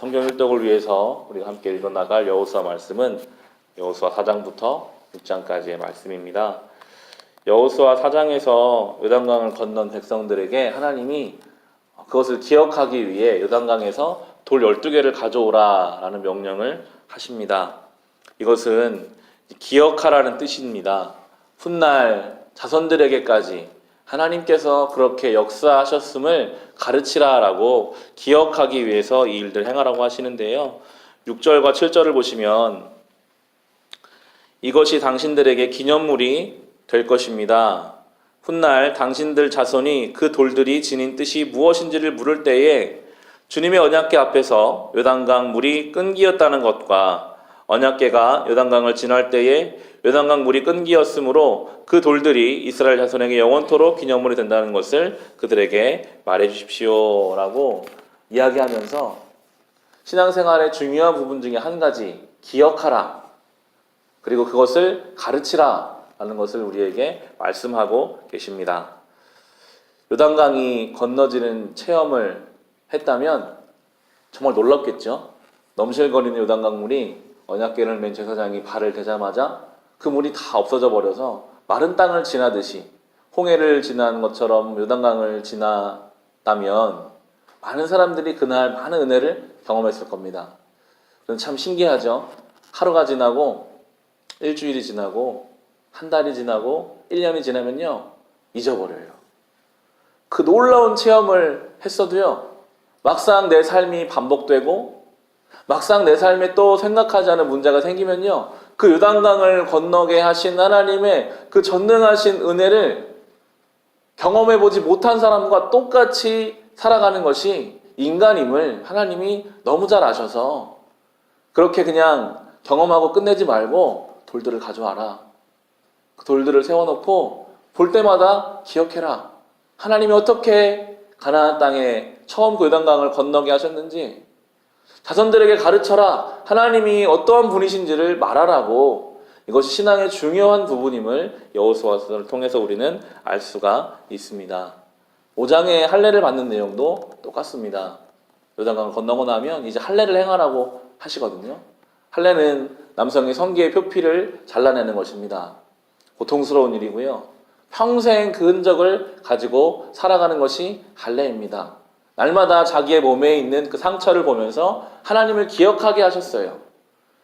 성경 일독을 위해서 우리가 함께 읽어나갈 여호수아 말씀은 여호수아 4장부터 6장까지의 말씀입니다. 여호수아 4장에서 요단강을 건넌 백성들에게 하나님이 그것을 기억하기 위해 요단강에서 돌 12개를 가져오라 라는 명령을 하십니다. 이것은 기억하라는 뜻입니다. 훗날 자손들에게까지 하나님께서 그렇게 역사하셨음을 가르치라라고 기억하기 위해서 이 일들 행하라고 하시는데요. 6절과 7절을 보시면 이것이 당신들에게 기념물이 될 것입니다. 훗날 당신들 자손이 그 돌들이 지닌 뜻이 무엇인지를 물을 때에 주님의 언약궤 앞에서 요단강 물이 끈기였다는 것과 언약궤가 요단강을 지날 때에 요단강 물이 끈기였으므로 그 돌들이 이스라엘 자손에게 영원토록 기념물이 된다는 것을 그들에게 말해 주십시오 라고 이야기하면서 신앙생활의 중요한 부분 중에 한 가지 기억하라 그리고 그것을 가르치라 라는 것을 우리에게 말씀하고 계십니다. 요단강이 건너지는 체험을 했다면 정말 놀랍겠죠. 넘실거리는 요단강 물이 언약궤를 맨 제사장이 발을 대자마자 그 물이 다 없어져 버려서 마른 땅을 지나듯이 홍해를 지난 것처럼 요단강을 지났다면 많은 사람들이 그날 많은 은혜를 경험했을 겁니다. 그건 참 신기하죠. 하루가 지나고 일주일이 지나고 한 달이 지나고 1년이 지나면요 잊어버려요. 그 놀라운 체험을 했어도요 막상 내 삶이 반복되고 막상 내 삶에 또 생각하지 않은 문제가 생기면요 그 요단강을 건너게 하신 하나님의 그 전능하신 은혜를 경험해보지 못한 사람과 똑같이 살아가는 것이 인간임을 하나님이 너무 잘 아셔서 그렇게 그냥 경험하고 끝내지 말고 돌들을 가져와라. 그 돌들을 세워놓고 볼 때마다 기억해라. 하나님이 어떻게 가나안 땅에 처음 그 요단강을 건너게 하셨는지 자손들에게 가르쳐라. 하나님이 어떠한 분이신지를 말하라고 이것이 신앙의 중요한 부분임을 여호수아서를 통해서 우리는 알 수가 있습니다. 5장의 할례를 받는 내용도 똑같습니다. 요단강을 건너고 나면 이제 할례를 행하라고 하시거든요. 할례는 남성이 성기의 표피를 잘라내는 것입니다. 고통스러운 일이고요. 평생 그 흔적을 가지고 살아가는 것이 할례입니다. 날마다 자기의 몸에 있는 그 상처를 보면서 하나님을 기억하게 하셨어요.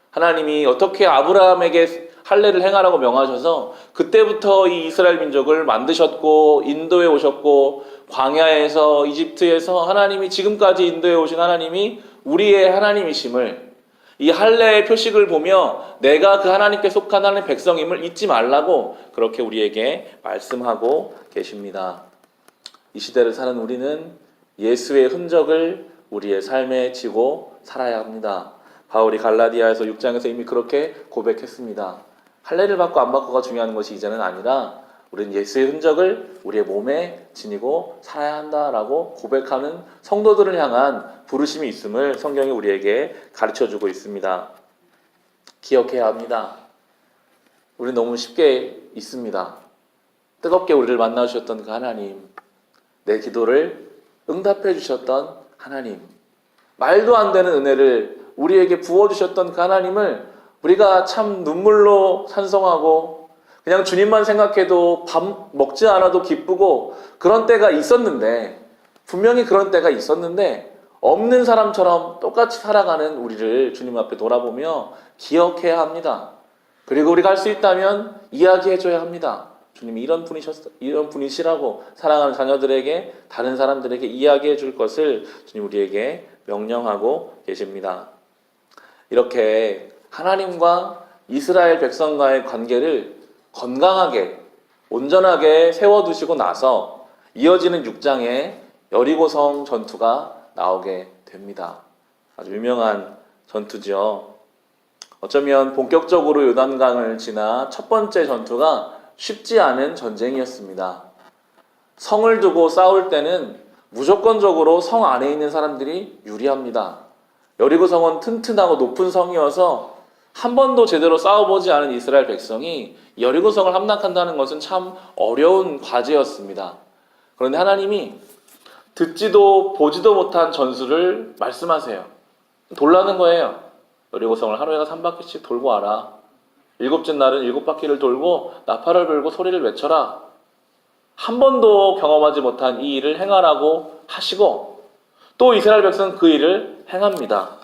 하나님이 어떻게 아브라함에게 할례를 행하라고 명하셔서 그때부터 이 이스라엘 민족을 만드셨고 인도에 오셨고 광야에서 이집트에서 하나님이 지금까지 인도에 오신 하나님이 우리의 하나님이심을 이 할례의 표식을 보며 내가 그 하나님께 속한 하나님의 백성임을 잊지 말라고 그렇게 우리에게 말씀하고 계십니다. 이 시대를 사는 우리는 예수의 흔적을 우리의 삶에 지고 살아야 합니다. 바울이 갈라디아에서 6장에서 이미 그렇게 고백했습니다. 할례를 받고 안 받고가 중요한 것이 이제는 아니라 우리는 예수의 흔적을 우리의 몸에 지니고 살아야 한다라고 고백하는 성도들을 향한 부르심이 있음을 성경이 우리에게 가르쳐주고 있습니다. 기억해야 합니다. 우리는 너무 쉽게 잊습니다. 뜨겁게 우리를 만나주셨던 그 하나님, 내 기도를 응답해 주셨던 하나님, 말도 안 되는 은혜를 우리에게 부어주셨던 그 하나님을 우리가 참 눈물로 찬송하고 그냥 주님만 생각해도 밥 먹지 않아도 기쁘고 그런 때가 있었는데 분명히 그런 때가 있었는데 없는 사람처럼 똑같이 살아가는 우리를 주님 앞에 돌아보며 기억해야 합니다. 그리고 우리가 할 수 있다면 이야기해줘야 합니다. 주님이 이런 분이시라고 사랑하는 자녀들에게 다른 사람들에게 이야기해 줄 것을 주님 우리에게 명령하고 계십니다. 이렇게 하나님과 이스라엘 백성과의 관계를 건강하게 온전하게 세워두시고 나서 이어지는 6장에 여리고성 전투가 나오게 됩니다. 아주 유명한 전투죠. 어쩌면 본격적으로 요단강을 지나 첫 번째 전투가 쉽지 않은 전쟁이었습니다. 성을 두고 싸울 때는 무조건적으로 성 안에 있는 사람들이 유리합니다. 여리고성은 튼튼하고 높은 성이어서 한 번도 제대로 싸워보지 않은 이스라엘 백성이 여리고성을 함락한다는 것은 참 어려운 과제였습니다. 그런데 하나님이 듣지도 보지도 못한 전술을 말씀하세요. 돌라는 거예요. 여리고성을 하루에 3바퀴씩 돌고 와라. 일곱째 날은 7바퀴를 돌고 나팔을 불고 소리를 외쳐라. 한 번도 경험하지 못한 이 일을 행하라고 하시고 또 이스라엘 백성은 그 일을 행합니다.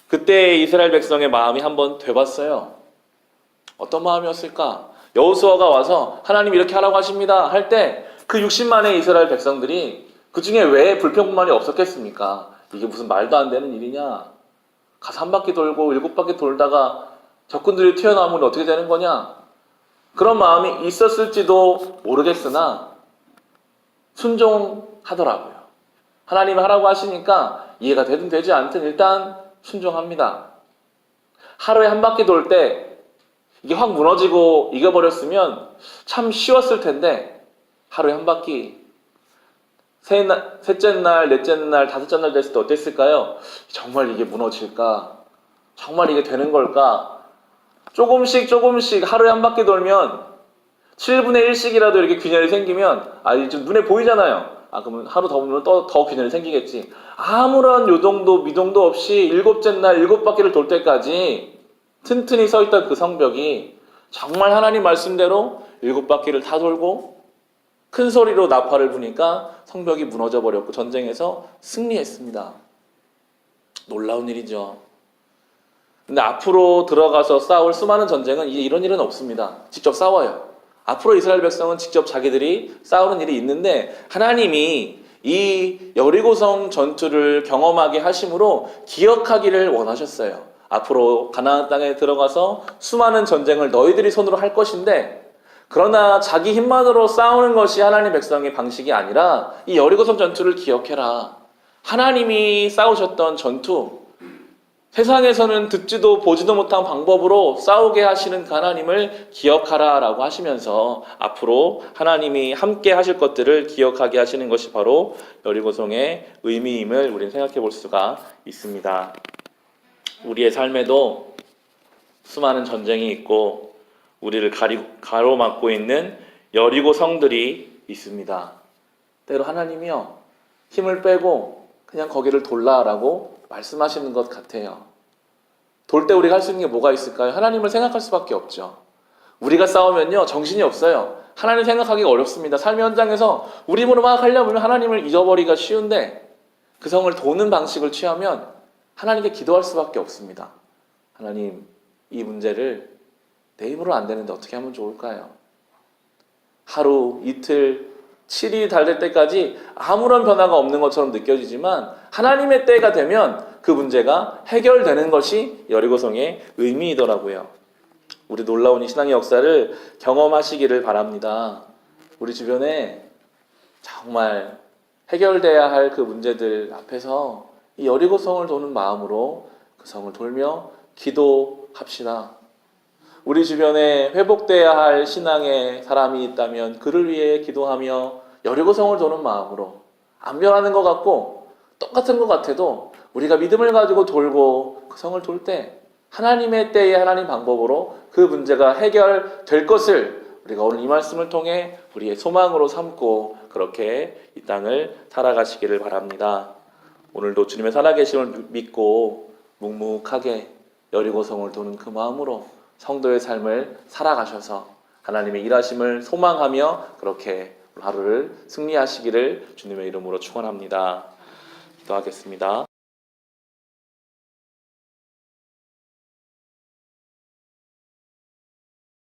그때 이스라엘 백성의 마음이 한번 되봤어요. 어떤 마음이었을까? 여호수아가 와서 하나님 이렇게 하라고 하십니다 할 때 그 60만의 이스라엘 백성들이 그 중에 왜 불평불만이 없었겠습니까? 이게 무슨 말도 안 되는 일이냐? 가서 1바퀴 돌고 7바퀴 돌다가 적군들이 튀어나오면 어떻게 되는 거냐? 그런 마음이 있었을지도 모르겠으나 순종하더라고요. 하나님이 하라고 하시니까 이해가 되든 되지 않든 일단 순종합니다. 하루에 1바퀴 돌 때 이게 확 무너지고 이겨버렸으면 참 쉬웠을 텐데 하루에 1바퀴 셋째 날, 넷째 날, 다섯째 날 됐을 때 어땠을까요? 정말 이게 무너질까? 정말 이게 되는 걸까? 조금씩 하루에 1바퀴 돌면 7분의 1씩이라도 이렇게 균열이 생기면 좀 눈에 보이잖아요. 그러면 하루 더 보면 더 균열이 생기겠지. 아무런 요동도 미동도 없이 7째 날 7바퀴를 돌 때까지 튼튼히 서 있던 그 성벽이 정말 하나님 말씀대로 7바퀴를 다 돌고 큰 소리로 나팔을 부니까 성벽이 무너져 버렸고 전쟁에서 승리했습니다. 놀라운 일이죠. 근데 앞으로 들어가서 싸울 수많은 전쟁은 이제 이런 일은 없습니다. 직접 싸워요. 앞으로 이스라엘 백성은 직접 자기들이 싸우는 일이 있는데 하나님이 이 여리고성 전투를 경험하게 하심으로 기억하기를 원하셨어요. 앞으로 가나안 땅에 들어가서 수많은 전쟁을 너희들이 손으로 할 것인데 그러나 자기 힘만으로 싸우는 것이 하나님 백성의 방식이 아니라 이 여리고성 전투를 기억해라. 하나님이 싸우셨던 전투, 세상에서는 듣지도 보지도 못한 방법으로 싸우게 하시는 그 하나님을 기억하라 라고 하시면서 앞으로 하나님이 함께 하실 것들을 기억하게 하시는 것이 바로 여리고성의 의미임을 우리는 생각해 볼 수가 있습니다. 우리의 삶에도 수많은 전쟁이 있고 우리를 가로막고 있는 여리고 성들이 있습니다. 때로 하나님이요 힘을 빼고 그냥 거기를 돌라라고 말씀하시는 것 같아요. 돌 때 우리가 할 수 있는 게 뭐가 있을까요? 하나님을 생각할 수밖에 없죠. 우리가 싸우면요 정신이 없어요. 하나님 생각하기가 어렵습니다. 삶의 현장에서 우리 힘으로 막 하려면 하나님을 잊어버리기가 쉬운데 그 성을 도는 방식을 취하면 하나님께 기도할 수밖에 없습니다. 하나님 이 문제를 내 힘으로 안 되는데 어떻게 하면 좋을까요? 하루, 이틀, 7일이 다 될 때까지 아무런 변화가 없는 것처럼 느껴지지만 하나님의 때가 되면 그 문제가 해결되는 것이 여리고성의 의미이더라고요. 우리 놀라운 이 신앙의 역사를 경험하시기를 바랍니다. 우리 주변에 정말 해결돼야 할 그 문제들 앞에서 이 여리고성을 도는 마음으로 그 성을 돌며 기도합시다. 우리 주변에 회복돼야 할 신앙의 사람이 있다면 그를 위해 기도하며 여리고성을 도는 마음으로 안 변하는 것 같고 똑같은 것 같아도 우리가 믿음을 가지고 돌고 그 성을 돌 때 하나님의 때에 하나님 방법으로 그 문제가 해결될 것을 우리가 오늘 이 말씀을 통해 우리의 소망으로 삼고 그렇게 이 땅을 살아가시기를 바랍니다. 오늘도 주님의 살아계심을 믿고 묵묵하게 여리고성을 도는 그 마음으로 성도의 삶을 살아가셔서 하나님의 일하심을 소망하며 그렇게 하루를 승리하시기를 주님의 이름으로 축원합니다. 기도하겠습니다.